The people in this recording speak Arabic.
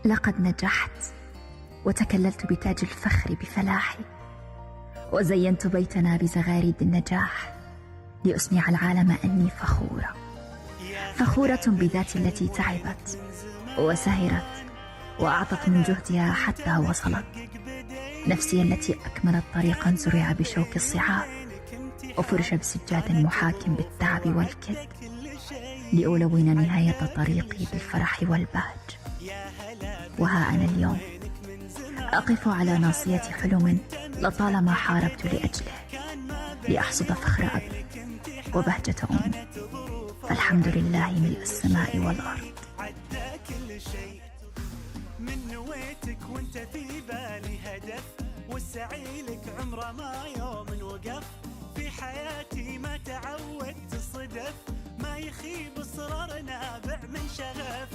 لقد نجحت وتكللت بتاج الفخر بفلاحي، وزينت بيتنا بزغاريد النجاح لأسمع العالم أني فخورة، فخورة بذاتي التي تعبت وسهرت وأعطت من جهدها حتى وصلت، نفسي التي أكملت طريقا زرع بشوك الصعاب وفرش بسجاد محاك بالتعب والكد، لألون نهاية طريقي بالفرح والبهج. وها أنا اليوم أقف على ناصية حلم لطالما حاربت لأجله، لأحصد فخر أبي وبهجة أمي، فالحمد لله ملء السماء والأرض. من نويتك وانت في بالي هدف، والسعي لك عمره ما يوم وقف، في حياتي ما تعودت الصدف، ما يخيب اصرار نابع من شغف.